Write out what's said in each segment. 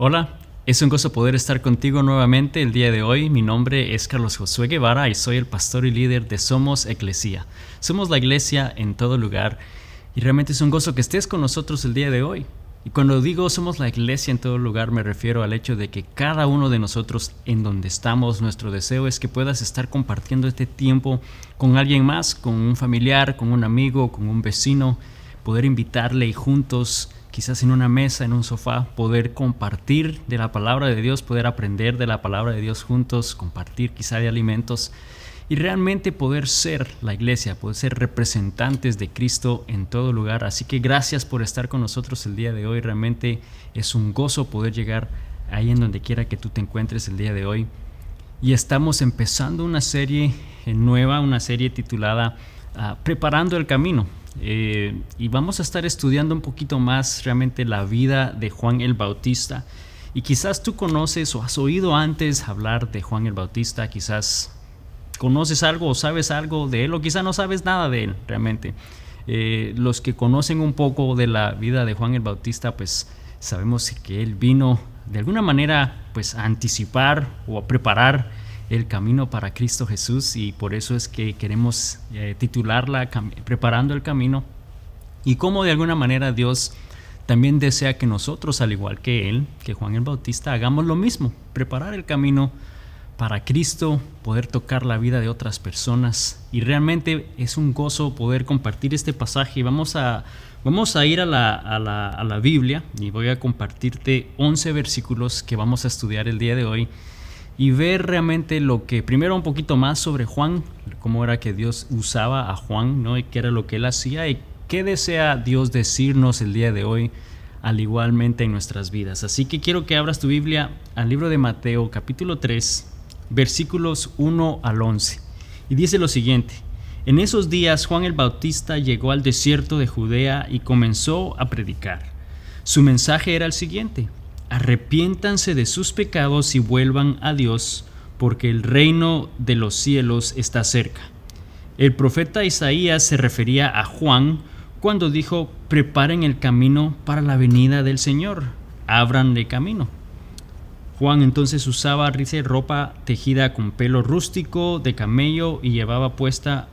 Hola, es un gozo poder estar contigo nuevamente el día de hoy. Mi nombre es Carlos Josué Guevara y soy el pastor y líder de Somos Eclesia. Somos la iglesia en todo lugar y realmente es un gozo que estés con nosotros el día de hoy. Y cuando digo somos la iglesia en todo lugar, me refiero al hecho de que cada uno de nosotros en donde estamos, nuestro deseo es que puedas estar compartiendo este tiempo con alguien más, con un familiar, con un amigo, con un vecino, poder invitarle y juntos, quizás en una mesa, en un sofá, poder compartir de la palabra de Dios, poder aprender de la palabra de Dios juntos, compartir quizá de alimentos y realmente poder ser la iglesia, poder ser representantes de Cristo en todo lugar. Así que gracias por estar con nosotros el día de hoy. Realmente es un gozo poder llegar ahí en donde quiera que tú te encuentres el día de hoy. Y estamos empezando una serie nueva, una serie titulada Preparando el Camino. Y vamos a estar estudiando un poquito más realmente la vida de Juan el Bautista. Y quizás tú conoces o has oído antes hablar de Juan el Bautista, quizás conoces algo o sabes algo de él, o quizás no sabes nada de él realmente. Los que conocen un poco de la vida de Juan el Bautista, pues sabemos que él vino de alguna manera pues a anticipar o a preparar el camino para Cristo Jesús, y por eso es que queremos titularla Preparando el Camino, y cómo de alguna manera Dios también desea que nosotros, al igual que él, que Juan el Bautista, hagamos lo mismo, preparar el camino para Cristo, poder tocar la vida de otras personas. Y realmente es un gozo poder compartir este pasaje. Vamos a ir a la Biblia, y voy a compartirte 11 versículos que vamos a estudiar el día de hoy y ver realmente lo que, primero un poquito más sobre Juan, cómo era que Dios usaba a Juan, ¿no? Y qué era lo que él hacía y qué desea Dios decirnos el día de hoy, al igualmente en nuestras vidas. Así que quiero que abras tu Biblia al libro de Mateo, capítulo 3, versículos 1 al 11. Y dice lo siguiente: En esos días Juan el Bautista llegó al desierto de Judea y comenzó a predicar. Su mensaje era el siguiente: arrepiéntanse de sus pecados y vuelvan a Dios, porque el reino de los cielos está cerca. El profeta Isaías se refería a Juan cuando dijo: preparen el camino para la venida del Señor, ábranle camino. Juan entonces usaba ropa tejida con pelo rústico de camello y llevaba puesto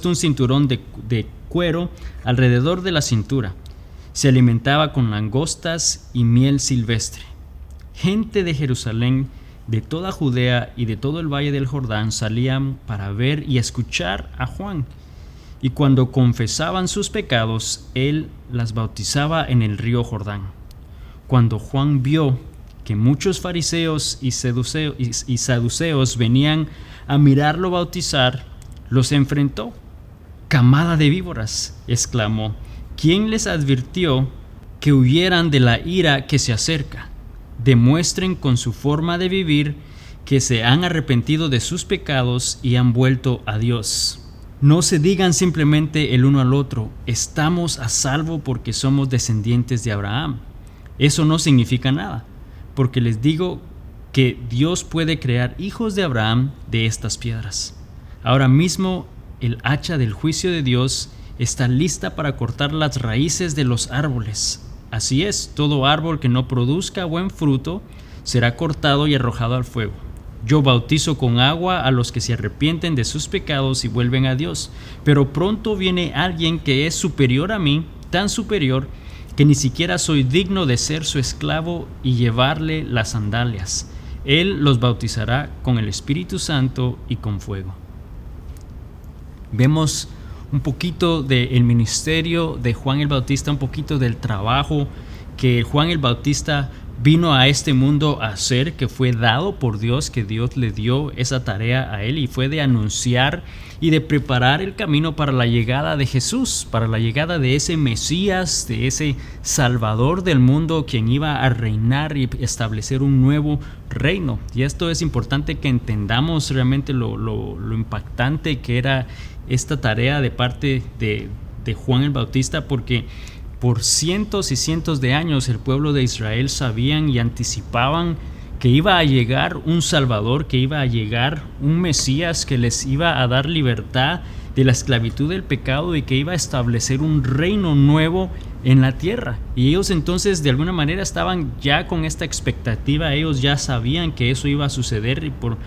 un cinturón de cuero alrededor de la cintura. Se alimentaba con langostas y miel silvestre. Gente de Jerusalén, de toda Judea y de todo el valle del Jordán salían para ver y escuchar a Juan. Y cuando confesaban sus pecados, él las bautizaba en el río Jordán. Cuando Juan vio que muchos fariseos y saduceos venían a mirarlo bautizar, los enfrentó. «Camada de víboras», exclamó, «¿quién les advirtió que huyeran de la ira que se acerca? Demuestren con su forma de vivir que se han arrepentido de sus pecados y han vuelto a Dios. No se digan simplemente el uno al otro: estamos a salvo porque somos descendientes de Abraham. Eso no significa nada, porque les digo que Dios puede crear hijos de Abraham de estas piedras. Ahora mismo el hacha del juicio de Dios está lista para cortar las raíces de los árboles. Así es, todo árbol que no produzca buen fruto será cortado y arrojado al fuego. Yo bautizo con agua a los que se arrepienten de sus pecados y vuelven a Dios, pero pronto viene alguien que es superior a mí, tan superior que ni siquiera soy digno de ser su esclavo y llevarle las sandalias. Él los bautizará con el Espíritu Santo y con fuego». Vemos un poquito del ministerio de Juan el Bautista, un poquito del trabajo que Juan el Bautista vino a este mundo a hacer, que fue dado por Dios, que Dios le dio esa tarea a él, y fue de anunciar y de preparar el camino para la llegada de Jesús, para la llegada de ese Mesías, de ese Salvador del mundo, quien iba a reinar y establecer un nuevo reino. Y esto es importante que entendamos realmente lo impactante que era esta tarea de parte de Juan el Bautista, porque por cientos y cientos de años el pueblo de Israel sabían y anticipaban que iba a llegar un Salvador, que iba a llegar un Mesías que les iba a dar libertad, de la esclavitud del pecado y que iba a establecer un reino nuevo en la tierra. Y ellos entonces de alguna manera estaban ya con esta expectativa, ellos ya sabían que eso iba a suceder, y por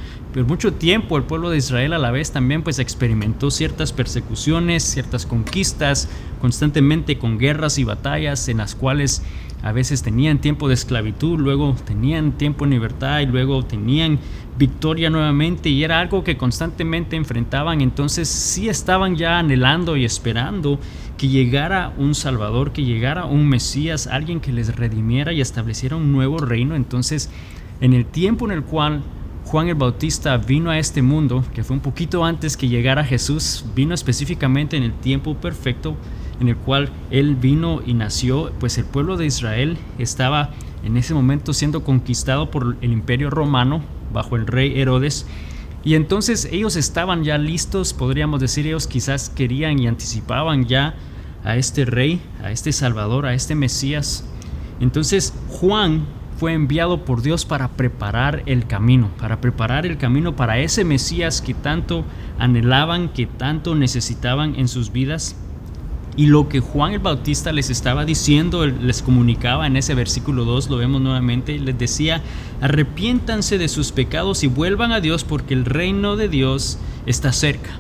mucho tiempo el pueblo de Israel a la vez también pues experimentó ciertas persecuciones, ciertas conquistas, constantemente con guerras y batallas en las cuales a veces tenían tiempo de esclavitud, luego tenían tiempo en libertad y luego tenían victoria nuevamente, y era algo que constantemente enfrentaban. Entonces sí estaban ya anhelando y esperando que llegara un Salvador, que llegara un Mesías, alguien que les redimiera y estableciera un nuevo reino. Entonces, en el tiempo en el cual Juan el Bautista vino a este mundo, que fue un poquito antes que llegara Jesús, vino específicamente en el tiempo perfecto en el cual él vino y nació, pues el pueblo de Israel estaba en ese momento siendo conquistado por el Imperio Romano bajo el rey Herodes. Y entonces ellos estaban ya listos, podríamos decir, ellos quizás querían y anticipaban ya a este rey, a este Salvador, a este Mesías. Entonces Juan fue enviado por Dios para preparar el camino para ese Mesías que tanto anhelaban, que tanto necesitaban en sus vidas. Y lo que Juan el Bautista les estaba diciendo, les comunicaba en ese versículo 2, lo vemos nuevamente, les decía: arrepiéntanse de sus pecados y vuelvan a Dios, porque el reino de Dios está cerca.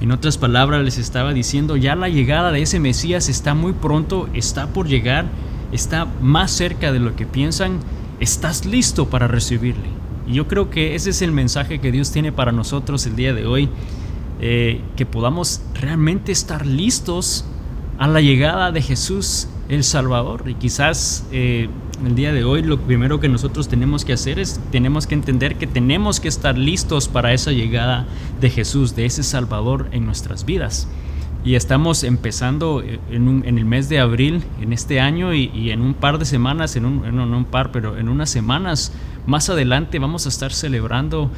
En otras palabras, les estaba diciendo, ya la llegada de ese Mesías está muy pronto, está por llegar, está más cerca de lo que piensan. ¿Estás listo para recibirle? Y yo creo que ese es el mensaje que Dios tiene para nosotros el día de hoy. Que podamos realmente estar listos a la llegada de Jesús el Salvador. Y quizás el día de hoy lo primero que nosotros tenemos que hacer es tenemos que entender que tenemos que estar listos para esa llegada de Jesús, de ese Salvador en nuestras vidas. Y estamos empezando en el mes de abril en este año, y en un par de semanas, no un par, pero en unas semanas más adelante vamos a estar celebrando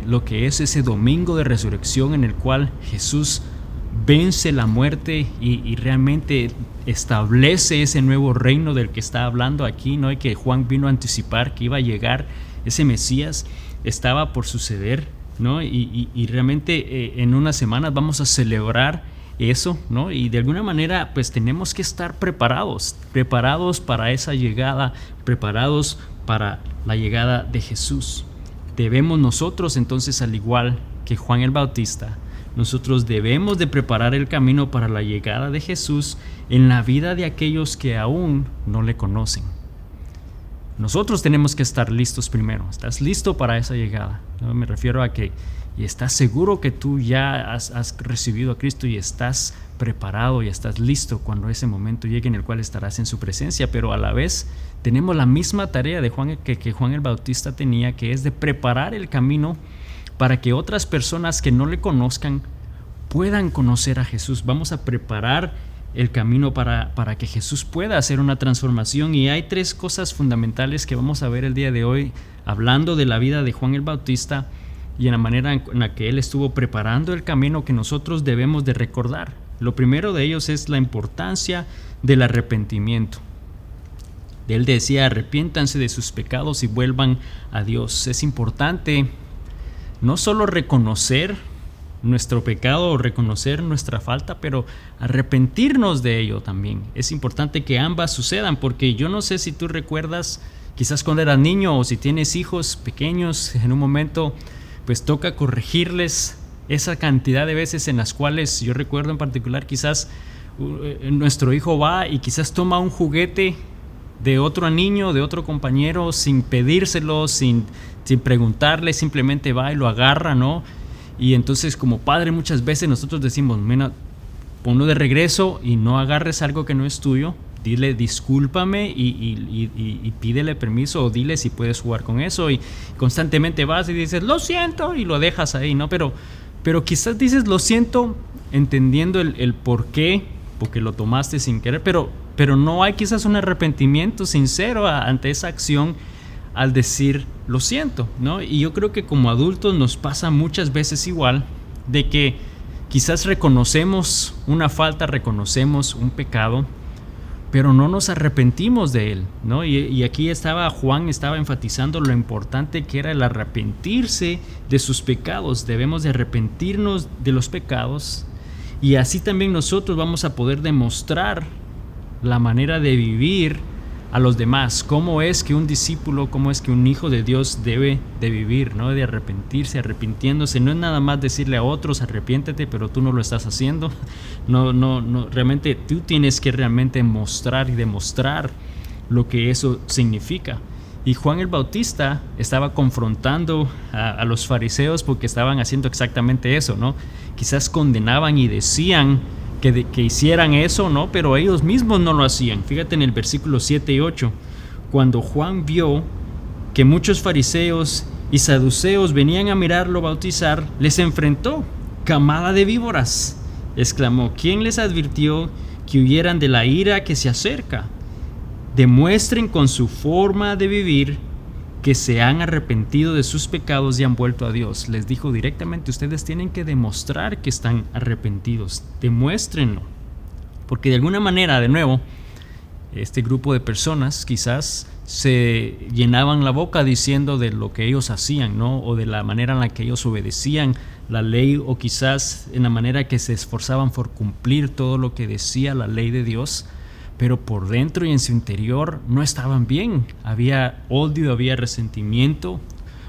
lo que es ese domingo de resurrección, en el cual Jesús vence la muerte y realmente establece ese nuevo reino del que está hablando aquí, ¿no? Y que Juan vino a anticipar que iba a llegar ese Mesías, estaba por suceder, ¿no? Y realmente en unas semanas vamos a celebrar eso, ¿no? Y de alguna manera pues tenemos que estar preparados para esa llegada, preparados para la llegada de Jesús. Debemos nosotros entonces, al igual que Juan el Bautista, nosotros debemos de preparar el camino para la llegada de Jesús en la vida de aquellos que aún no le conocen. Nosotros tenemos que estar listos primero. ¿Estás listo para esa llegada? ¿No? Me refiero a que y estás seguro que tú ya has recibido a Cristo y estás preparado y estás listo cuando ese momento llegue en el cual estarás en su presencia. Pero a la vez tenemos la misma tarea de Juan que Juan el Bautista tenía, que es de preparar el camino para que otras personas que no le conozcan puedan conocer a Jesús. Vamos a preparar el camino para que Jesús pueda hacer una transformación. Y hay tres cosas fundamentales que vamos a ver el día de hoy, hablando de la vida de Juan el Bautista y en la manera en la que él estuvo preparando el camino, que nosotros debemos de recordar. Lo primero de ellos es la importancia del arrepentimiento. Él decía: arrepiéntanse de sus pecados y vuelvan a Dios. Es importante no solo reconocer nuestro pecado o reconocer nuestra falta, pero arrepentirnos de ello también. Es importante que ambas sucedan, porque yo no sé si tú recuerdas, quizás cuando eras niño o si tienes hijos pequeños, en un momento pues toca corregirles esa cantidad de veces en las cuales, yo recuerdo en particular, quizás nuestro hijo va y quizás toma un juguete de otro niño, de otro compañero, sin pedírselo, sin preguntarle, simplemente va y lo agarra, ¿no? Y entonces, como padre, muchas veces nosotros decimos: mira, ponlo de regreso y no agarres algo que no es tuyo. Dile discúlpame y pídele permiso, o dile si puedes jugar con eso. Y constantemente vas y dices lo siento y lo dejas ahí, ¿no? Pero quizás dices lo siento entendiendo el por qué, porque lo tomaste sin querer, pero no hay quizás un arrepentimiento sincero ante esa acción al decir lo siento, ¿no? Y yo creo que como adultos nos pasa muchas veces igual, de que quizás reconocemos una falta, reconocemos un pecado, pero no nos arrepentimos de él, ¿no? Y aquí Juan estaba enfatizando lo importante que era el arrepentirse de sus pecados. Debemos de arrepentirnos de los pecados, y así también nosotros vamos a poder demostrar la manera de vivir a los demás, cómo es que un discípulo, cómo es que un hijo de Dios debe de vivir, ¿no? De arrepentirse, arrepintiéndose. No es nada más decirle a otros arrepiéntete, pero tú no lo estás haciendo. No, realmente tú tienes que realmente mostrar y demostrar lo que eso significa. Y Juan el Bautista estaba confrontando a los fariseos porque estaban haciendo exactamente eso, ¿no? Quizás condenaban y decían que hicieran eso, ¿no? Pero ellos mismos no lo hacían. Fíjate en el versículo 7 y 8. Cuando Juan vio que muchos fariseos y saduceos venían a mirarlo bautizar, les enfrentó. Camada de víboras, exclamó, ¿quién les advirtió que huyeran de la ira que se acerca? Demuestren con su forma de vivir que se han arrepentido de sus pecados y han vuelto a Dios. Les dijo directamente, ustedes tienen que demostrar que están arrepentidos. Demuéstrenlo. Porque de alguna manera, de nuevo, este grupo de personas quizás se llenaban la boca diciendo de lo que ellos hacían, ¿no? O de la manera en la que ellos obedecían la ley, o quizás en la manera que se esforzaban por cumplir todo lo que decía la ley de Dios. Pero por dentro y en su interior no estaban bien. Había odio, había resentimiento,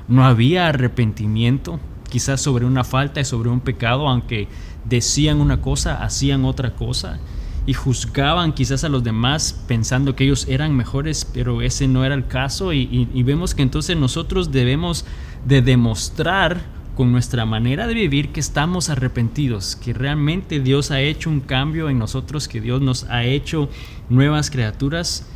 no había arrepentimiento, quizás sobre una falta y sobre un pecado, aunque decían una cosa, hacían otra cosa, y juzgaban quizás a los demás pensando que ellos eran mejores, pero ese no era el caso. Y vemos que entonces nosotros debemos de demostrar con nuestra manera de vivir que estamos arrepentidos, que realmente Dios ha hecho un cambio en nosotros, que Dios nos ha hecho nuevas criaturas.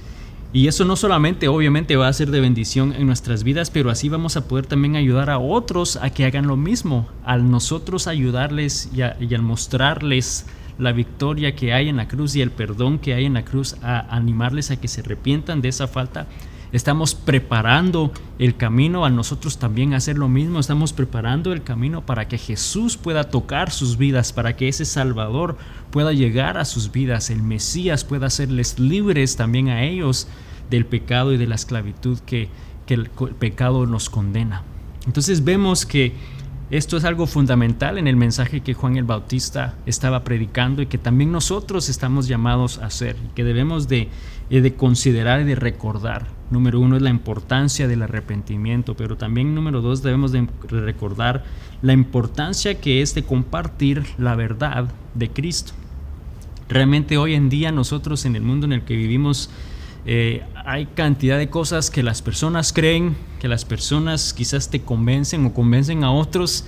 Y eso no solamente obviamente va a ser de bendición en nuestras vidas, pero así vamos a poder también ayudar a otros a que hagan lo mismo. Al nosotros ayudarles y al mostrarles la victoria que hay en la cruz y el perdón que hay en la cruz, a animarles a que se arrepientan de esa falta, estamos preparando el camino a nosotros también hacer lo mismo. Estamos preparando el camino para que Jesús pueda tocar sus vidas, para que ese Salvador pueda llegar a sus vidas, el Mesías pueda hacerles libres también a ellos del pecado y de la esclavitud que el pecado nos condena. Entonces vemos que esto es algo fundamental en el mensaje que Juan el Bautista estaba predicando y que también nosotros estamos llamados a hacer, y que debemos de considerar y de recordar. Número 1 es la importancia del arrepentimiento, pero también número 2 debemos de recordar la importancia que es de compartir la verdad de Cristo. Realmente hoy en día nosotros, en el mundo en el que vivimos, hay cantidad de cosas que las personas creen, que las personas quizás te convencen o convencen a otros,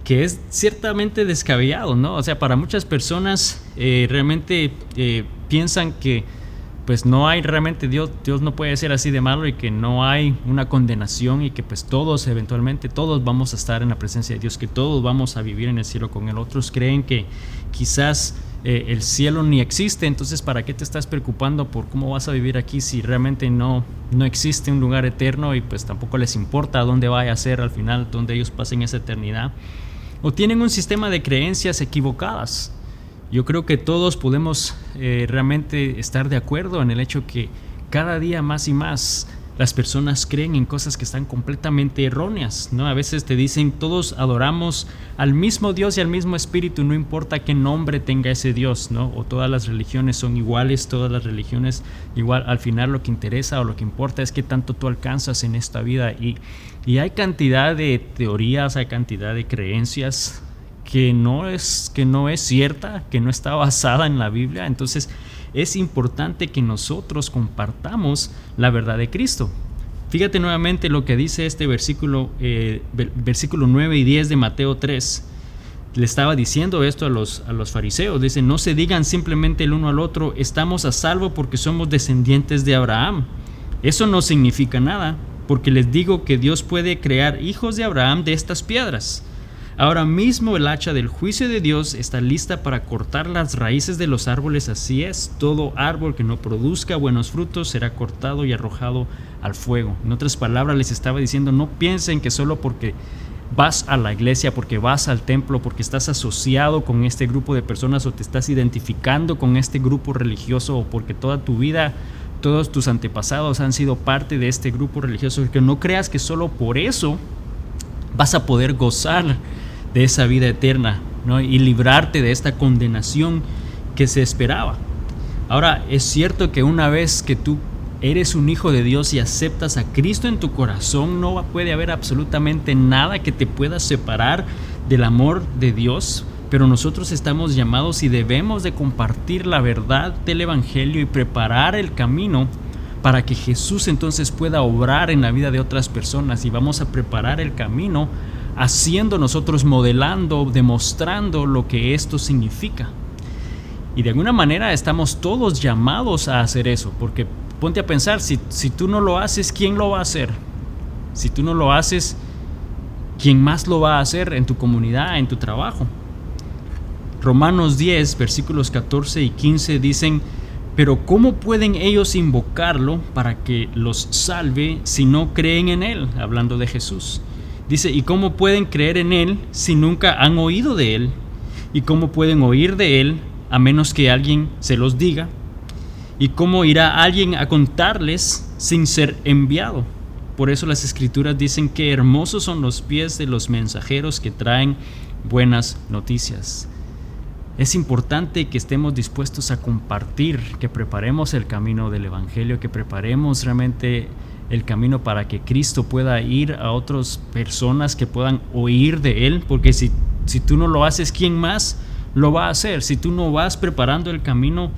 que es ciertamente descabellado, ¿no? O sea, para muchas personas realmente piensan que pues no hay realmente Dios no puede ser así de malo, y que no hay una condenación, y que pues todos eventualmente todos vamos a estar en la presencia de Dios, que todos vamos a vivir en el cielo con Él. Otros creen que quizás el cielo ni existe, entonces ¿para qué te estás preocupando por cómo vas a vivir aquí si realmente no existe un lugar eterno, y pues tampoco les importa dónde vaya a ser al final, donde ellos pasen esa eternidad? O tienen un sistema de creencias equivocadas. Yo creo que todos podemos realmente estar de acuerdo en el hecho que cada día más y más las personas creen en cosas que están completamente erróneas, ¿no? A veces te dicen, todos adoramos al mismo Dios y al mismo Espíritu, no importa qué nombre tenga ese Dios, ¿no? O todas las religiones son iguales, todas las religiones igual. Al final lo que interesa o lo que importa es qué tanto tú alcanzas en esta vida. Y hay cantidad de teorías, hay cantidad de creencias que no es cierta, que no está basada en la Biblia. Entonces es importante que nosotros compartamos la verdad de Cristo. Fíjate nuevamente lo que dice este versículo 9 y 10 de Mateo 3. Le estaba diciendo esto a los fariseos. Dice, no se digan simplemente el uno al otro, estamos a salvo porque somos descendientes de Abraham. Eso no significa nada, porque les digo que Dios puede crear hijos de Abraham de estas piedras. Ahora mismo el hacha del juicio de Dios está lista para cortar las raíces de los árboles. Así es, todo árbol que no produzca buenos frutos será cortado y arrojado al fuego. En otras palabras, les estaba diciendo, no piensen que solo porque vas a la iglesia, porque vas al templo, porque estás asociado con este grupo de personas o te estás identificando con este grupo religioso, o porque toda tu vida, todos tus antepasados han sido parte de este grupo religioso, que no creas que solo por eso vas a poder gozar de esa vida eterna, ¿no? Y librarte de esta condenación que se esperaba. Ahora, es cierto que una vez que tú eres un hijo de Dios y aceptas a Cristo en tu corazón, no puede haber absolutamente nada que te pueda separar del amor de Dios, pero nosotros estamos llamados y debemos de compartir la verdad del Evangelio y preparar el camino para que Jesús entonces pueda obrar en la vida de otras personas, y vamos a preparar el camino haciendo nosotros, modelando, demostrando lo que esto significa. Y de alguna manera estamos todos llamados a hacer eso, porque ponte a pensar, si tú no lo haces, ¿quién lo va a hacer? Si tú no lo haces, ¿quién más lo va a hacer en tu comunidad, en tu trabajo? Romanos 10, versículos 14 y 15 dicen: pero ¿cómo pueden ellos invocarlo para que los salve si no creen en Él? Hablando de Jesús. Dice: ¿y cómo pueden creer en Él si nunca han oído de Él? ¿Y cómo pueden oír de Él a menos que alguien se los diga? ¿Y cómo irá alguien a contarles sin ser enviado? Por eso las Escrituras dicen que hermosos son los pies de los mensajeros que traen buenas noticias. Es importante que estemos dispuestos a compartir, que preparemos el camino del Evangelio, que preparemos realmente el camino para que Cristo pueda ir a otras personas que puedan oír de Él, porque si tú no lo haces, ¿quién más lo va a hacer? Si tú no vas preparando el camino,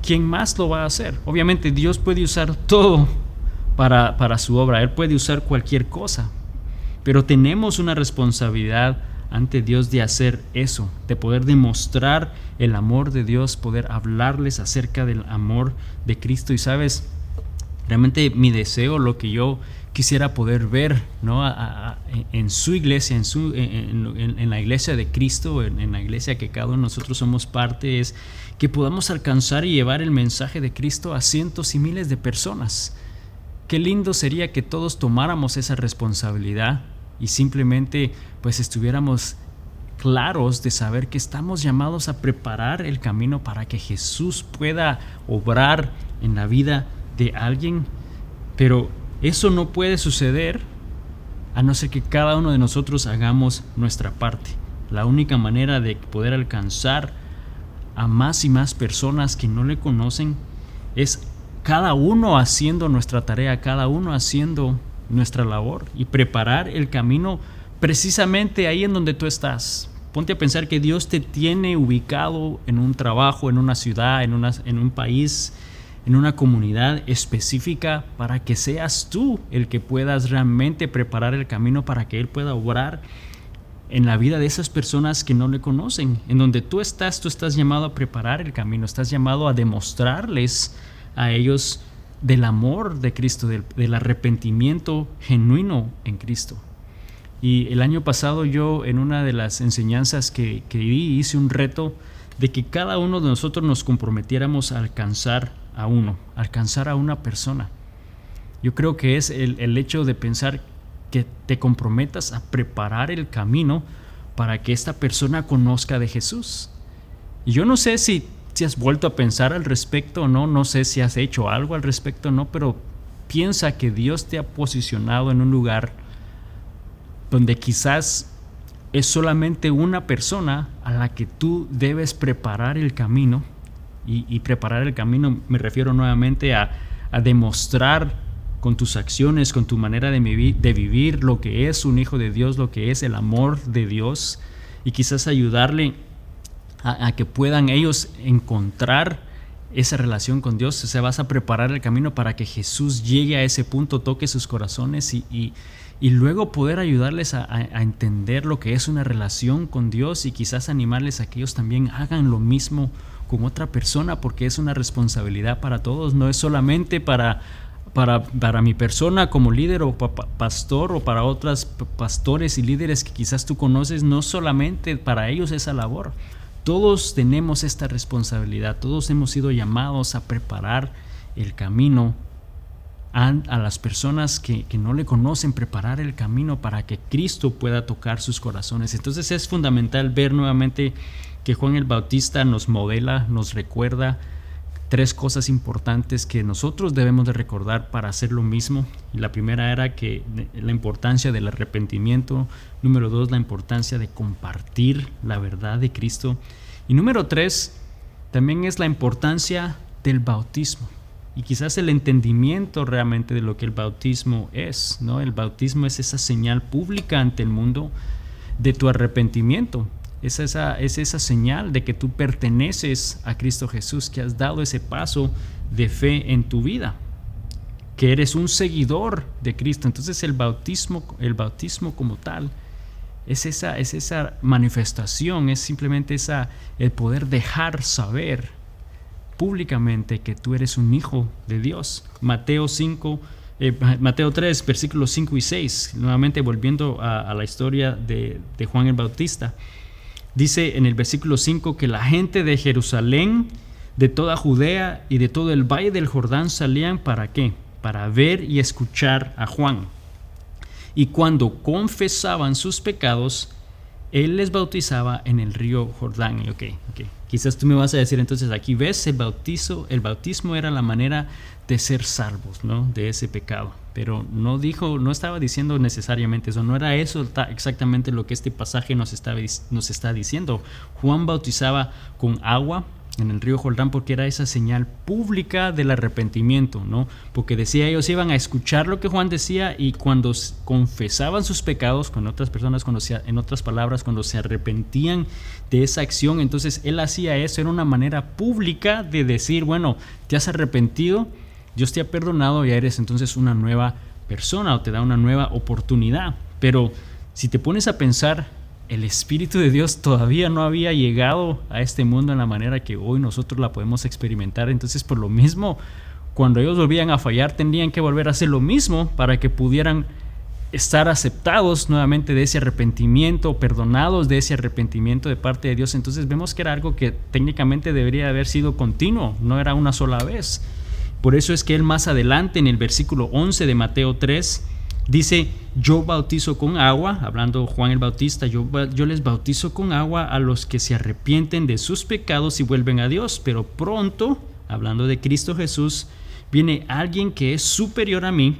¿quién más lo va a hacer? Obviamente Dios puede usar todo para su obra, Él puede usar cualquier cosa, pero tenemos una responsabilidad ante Dios de hacer eso, de poder demostrar el amor de Dios, poder hablarles acerca del amor de Cristo. Y sabes, realmente mi deseo, lo que yo quisiera poder ver, ¿no? En su iglesia, en la iglesia de Cristo, en la iglesia que cada uno de nosotros somos parte, es que podamos alcanzar y llevar el mensaje de Cristo a cientos y miles de personas. Qué lindo sería que todos tomáramos esa responsabilidad y simplemente pues estuviéramos claros de saber que estamos llamados a preparar el camino para que Jesús pueda obrar en la vida de alguien. Pero eso no puede suceder a no ser que cada uno de nosotros hagamos nuestra parte. La única manera de poder alcanzar a más y más personas que no le conocen es cada uno haciendo nuestra tarea, cada uno haciendo nuestra labor y preparar el camino precisamente ahí en donde tú estás. Ponte a pensar que Dios te tiene ubicado en un trabajo, en una ciudad, en un país, en una comunidad específica, para que seas tú el que puedas realmente preparar el camino para que Él pueda obrar en la vida de esas personas que no le conocen. En donde tú estás llamado a preparar el camino, estás llamado a demostrarles a ellos del amor de Cristo, del arrepentimiento genuino en Cristo. Y el año pasado yo, en una de las enseñanzas que di, hice un reto de que cada uno de nosotros nos comprometiéramos a alcanzar a una persona. Yo creo que es el hecho de pensar que te comprometas a preparar el camino para que esta persona conozca de Jesús. Y yo no sé si has vuelto a pensar al respecto o no sé si has hecho algo al respecto o no, pero piensa que Dios te ha posicionado en un lugar donde quizás es solamente una persona a la que tú debes preparar el camino. Y preparar el camino me refiero nuevamente a demostrar con tus acciones, con tu manera de vivir lo que es un hijo de Dios, lo que es el amor de Dios, y quizás ayudarle a que puedan ellos encontrar esa relación con Dios. O sea, vas a preparar el camino para que Jesús llegue a ese punto, toque sus corazones y luego poder ayudarles a entender lo que es una relación con Dios, y quizás animarles a que ellos también hagan lo mismo con otra persona, porque es una responsabilidad para todos. No es solamente para mi persona como líder o pastor, o para otros pastores y líderes que quizás tú conoces. No solamente para ellos esa labor. Todos tenemos esta responsabilidad, todos hemos sido llamados a preparar el camino a las personas que no le conocen, preparar el camino para que Cristo pueda tocar sus corazones. Entonces es fundamental ver nuevamente que Juan el Bautista nos modela, nos recuerda 3 cosas importantes que nosotros debemos de recordar para hacer lo mismo. Y la primera era que la importancia del arrepentimiento. Número 2, la importancia de compartir la verdad de Cristo. Y número 3, también es la importancia del bautismo. Y quizás el entendimiento realmente de lo que el bautismo es, ¿no? El bautismo es esa señal pública ante el mundo de tu arrepentimiento. Es esa señal de que tú perteneces a Cristo Jesús, que has dado ese paso de fe en tu vida, que eres un seguidor de Cristo. Entonces el bautismo como tal es esa manifestación, es simplemente el poder dejar saber públicamente que tú eres un hijo de Dios. Mateo 3, versículos 5 y 6, nuevamente volviendo a la historia de Juan el Bautista. Dice en el versículo 5 que la gente de Jerusalén, de toda Judea y de todo el valle del Jordán salían ¿para qué? Para ver y escuchar a Juan. Y cuando confesaban sus pecados, él les bautizaba en el río Jordán. Okay. Quizás tú me vas a decir entonces, aquí ves el bautismo era la manera de ser salvos, ¿no? De ese pecado. Pero no estaba diciendo necesariamente eso, no era eso exactamente lo que este pasaje nos está diciendo. Juan bautizaba con agua en el río Jordán porque era esa señal pública del arrepentimiento, ¿no? Porque decía, ellos iban a escuchar lo que Juan decía, y cuando confesaban sus pecados con otras personas, en otras palabras, cuando se arrepentían de esa acción, entonces él hacía eso. Era una manera pública de decir, bueno, te has arrepentido, Dios te ha perdonado, ya eres entonces una nueva persona, o te da una nueva oportunidad. Pero si te pones a pensar, el Espíritu de Dios todavía no había llegado a este mundo en la manera que hoy nosotros la podemos experimentar. Entonces, por lo mismo, cuando ellos volvían a fallar, tendrían que volver a hacer lo mismo para que pudieran estar aceptados nuevamente de ese arrepentimiento, perdonados de ese arrepentimiento de parte de Dios. Entonces vemos que era algo que técnicamente debería haber sido continuo, no era una sola vez. Por eso es que él más adelante, en el versículo 11 de Mateo 3, dice, yo bautizo con agua, hablando Juan el Bautista, yo les bautizo con agua a los que se arrepienten de sus pecados y vuelven a Dios, pero pronto, hablando de Cristo Jesús, viene alguien que es superior a mí,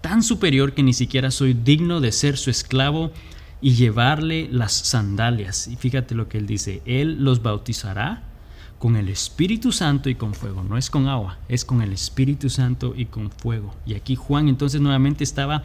tan superior que ni siquiera soy digno de ser su esclavo y llevarle las sandalias. Y fíjate lo que él dice, él los bautizará con el Espíritu Santo y con fuego. No es con agua, es con el Espíritu Santo y con fuego. Y aquí Juan entonces nuevamente estaba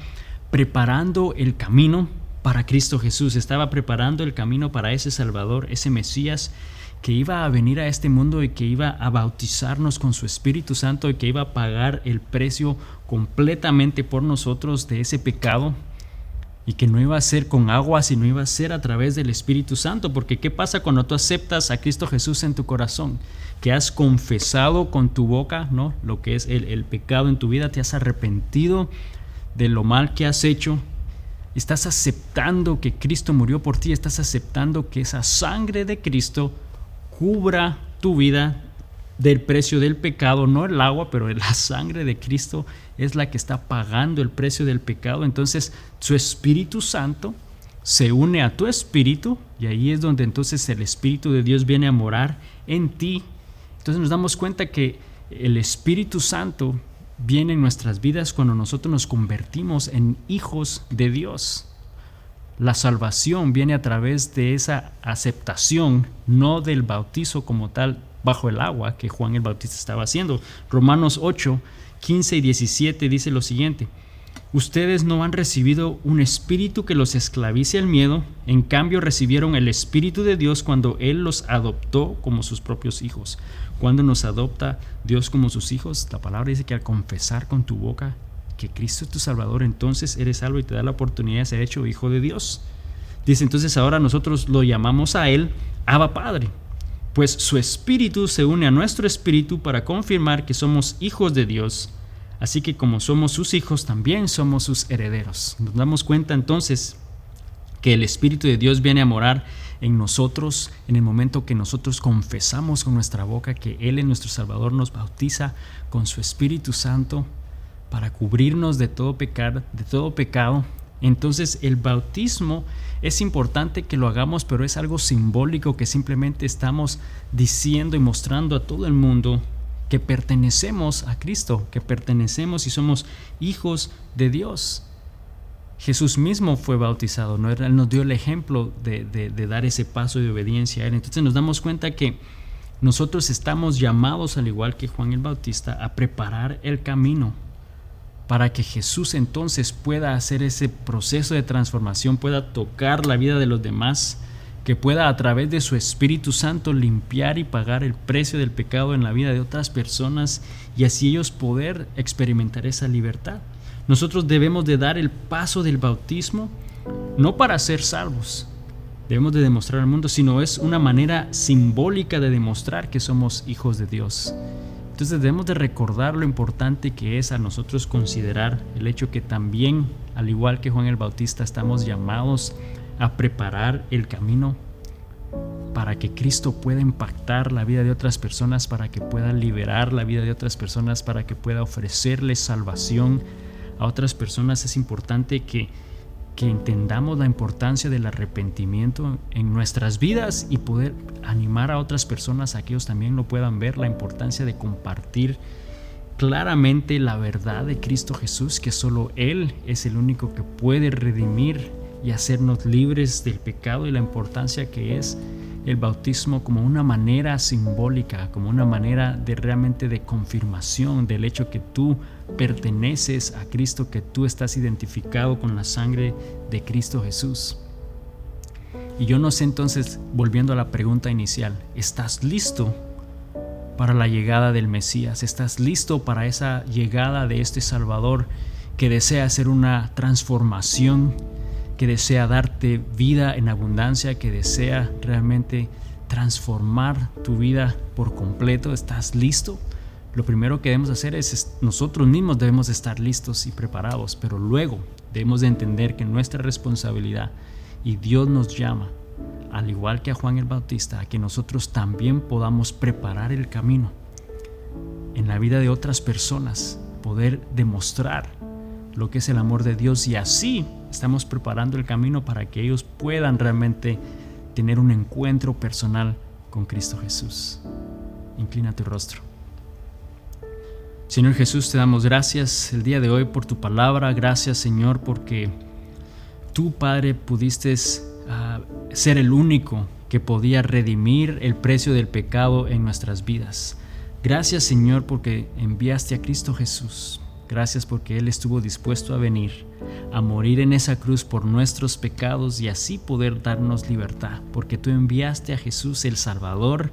preparando el camino para Cristo Jesús, estaba preparando el camino para ese Salvador, ese Mesías que iba a venir a este mundo y que iba a bautizarnos con su Espíritu Santo y que iba a pagar el precio completamente por nosotros de ese pecado. Y que no iba a ser con agua, sino iba a ser a través del Espíritu Santo. Porque ¿qué pasa cuando tú aceptas a Cristo Jesús en tu corazón? Que has confesado con tu boca, ¿no?, lo que es el pecado en tu vida, te has arrepentido de lo mal que has hecho. Estás aceptando que Cristo murió por ti, estás aceptando que esa sangre de Cristo cubra tu vida del precio del pecado, no el agua, pero la sangre de Cristo es la que está pagando el precio del pecado. Entonces su Espíritu Santo se une a tu espíritu y ahí es donde entonces el Espíritu de Dios viene a morar en ti. Entonces nos damos cuenta que el Espíritu Santo viene en nuestras vidas cuando nosotros nos convertimos en hijos de Dios. La salvación viene a través de esa aceptación, no del bautizo como tal bajo el agua que Juan el Bautista estaba haciendo. Romanos 8, 15 y 17 dice lo siguiente: ustedes no han recibido un espíritu que los esclavice al miedo, en cambio recibieron el Espíritu de Dios cuando Él los adoptó como sus propios hijos. Cuando nos adopta Dios como sus hijos, la palabra dice que al confesar con tu boca que Cristo es tu Salvador, entonces eres salvo y te da la oportunidad de ser hecho hijo de Dios. Dice entonces ahora nosotros lo llamamos a Él Abba Padre, pues su Espíritu se une a nuestro espíritu para confirmar que somos hijos de Dios. Así que como somos sus hijos, también somos sus herederos. Nos damos cuenta entonces que el Espíritu de Dios viene a morar en nosotros en el momento que nosotros confesamos con nuestra boca que Él es nuestro Salvador, nos bautiza con su Espíritu Santo, para cubrirnos de todo pecado. Entonces el bautismo es importante que lo hagamos, pero es algo simbólico, que simplemente estamos diciendo y mostrando a todo el mundo que pertenecemos a Cristo, que pertenecemos y somos hijos de Dios. Jesús mismo fue bautizado, ¿no? Él nos dio el ejemplo de dar ese paso de obediencia a Él. Entonces nos damos cuenta que nosotros estamos llamados, al igual que Juan el Bautista, a preparar el camino para que Jesús entonces pueda hacer ese proceso de transformación, pueda tocar la vida de los demás, que pueda a través de su Espíritu Santo limpiar y pagar el precio del pecado en la vida de otras personas, y así ellos poder experimentar esa libertad. Nosotros debemos de dar el paso del bautismo no para ser salvos, debemos de demostrar al mundo, sino es una manera simbólica de demostrar que somos hijos de Dios. Entonces debemos de recordar lo importante que es a nosotros considerar el hecho que también, al igual que Juan el Bautista, estamos llamados a preparar el camino para que Cristo pueda impactar la vida de otras personas, para que pueda liberar la vida de otras personas, para que pueda ofrecerles salvación a otras personas. Es importante que entendamos la importancia del arrepentimiento en nuestras vidas y poder animar a otras personas a que ellos también lo puedan ver, la importancia de compartir claramente la verdad de Cristo Jesús, que solo Él es el único que puede redimir y hacernos libres del pecado, y la importancia que es el bautismo como una manera simbólica, como una manera de realmente de confirmación del hecho que tú perteneces a Cristo, que tú estás identificado con la sangre de Cristo Jesús. Y yo no sé, entonces, volviendo a la pregunta inicial, ¿estás listo para la llegada del Mesías? ¿Estás listo para esa llegada de este Salvador que desea hacer una transformación, que desea darte vida en abundancia, que desea realmente transformar tu vida por completo? ¿Estás listo? Lo primero que debemos hacer es nosotros mismos debemos estar listos y preparados, pero luego debemos de entender que nuestra responsabilidad, y Dios nos llama, al igual que a Juan el Bautista, a que nosotros también podamos preparar el camino en la vida de otras personas, poder demostrar lo que es el amor de Dios, y así estamos preparando el camino para que ellos puedan realmente tener un encuentro personal con Cristo Jesús. Inclina tu rostro. Señor Jesús, te damos gracias el día de hoy por tu palabra. Gracias, Señor, porque tú, Padre, pudiste ser el único que podía redimir el precio del pecado en nuestras vidas. Gracias, Señor, porque enviaste a Cristo Jesús. Gracias porque Él estuvo dispuesto a venir, a morir en esa cruz por nuestros pecados y así poder darnos libertad. Porque tú enviaste a Jesús, el Salvador,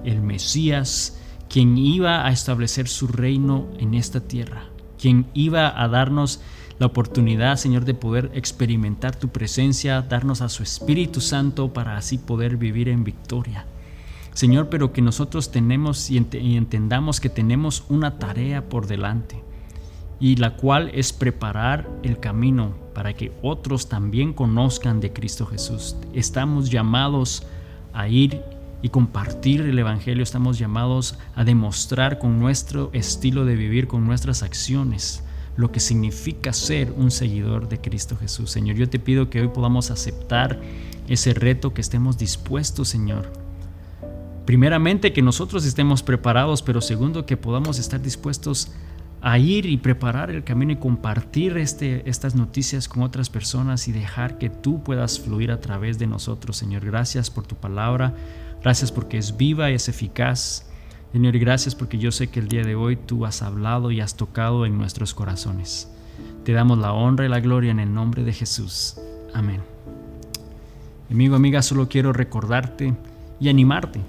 el Mesías, quien iba a establecer su reino en esta tierra, quien iba a darnos la oportunidad, Señor, de poder experimentar tu presencia, darnos a su Espíritu Santo para así poder vivir en victoria. Señor, pero que nosotros tenemos y entendamos que tenemos una tarea por delante, y la cual es preparar el camino para que otros también conozcan de Cristo Jesús. Estamos llamados a ir y compartir el Evangelio, estamos llamados a demostrar con nuestro estilo de vivir, con nuestras acciones, lo que significa ser un seguidor de Cristo Jesús. Señor, yo te pido que hoy podamos aceptar ese reto, que estemos dispuestos, Señor. Primeramente, que nosotros estemos preparados, pero segundo, que podamos estar dispuestos a ir y preparar el camino y compartir estas noticias con otras personas y dejar que tú puedas fluir a través de nosotros. Señor, gracias por tu palabra, gracias porque es viva y es eficaz. Señor, gracias porque yo sé que el día de hoy tú has hablado y has tocado en nuestros corazones. Te damos la honra y la gloria en el nombre de Jesús. Amén. Amigo, amiga, solo quiero recordarte y animarte,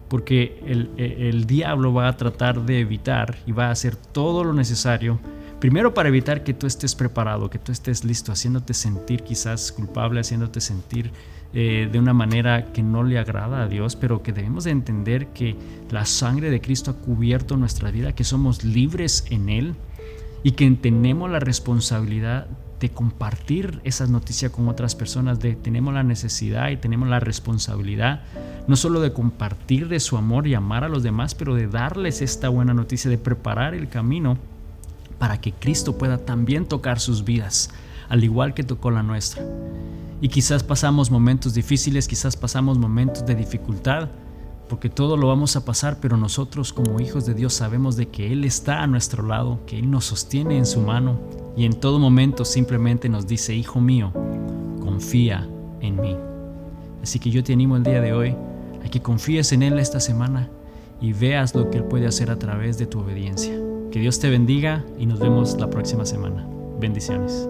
porque el diablo va a tratar de evitar y va a hacer todo lo necesario, primero para evitar que tú estés preparado, que tú estés listo, haciéndote sentir quizás culpable, haciéndote sentir de una manera que no le agrada a Dios, pero que debemos de entender que la sangre de Cristo ha cubierto nuestra vida, que somos libres en Él y que tenemos la responsabilidad de compartir esas noticias con otras personas. Tenemos la necesidad y tenemos la responsabilidad no solo de compartir de su amor y amar a los demás, pero de darles esta buena noticia, de preparar el camino para que Cristo pueda también tocar sus vidas, al igual que tocó la nuestra. Y quizás pasamos momentos difíciles, quizás pasamos momentos de dificultad, porque todo lo vamos a pasar, pero nosotros como hijos de Dios sabemos de que Él está a nuestro lado, que Él nos sostiene en su mano y en todo momento simplemente nos dice: hijo mío, confía en mí. Así que yo te animo el día de hoy a que confíes en Él esta semana y veas lo que Él puede hacer a través de tu obediencia. Que Dios te bendiga y nos vemos la próxima semana. Bendiciones.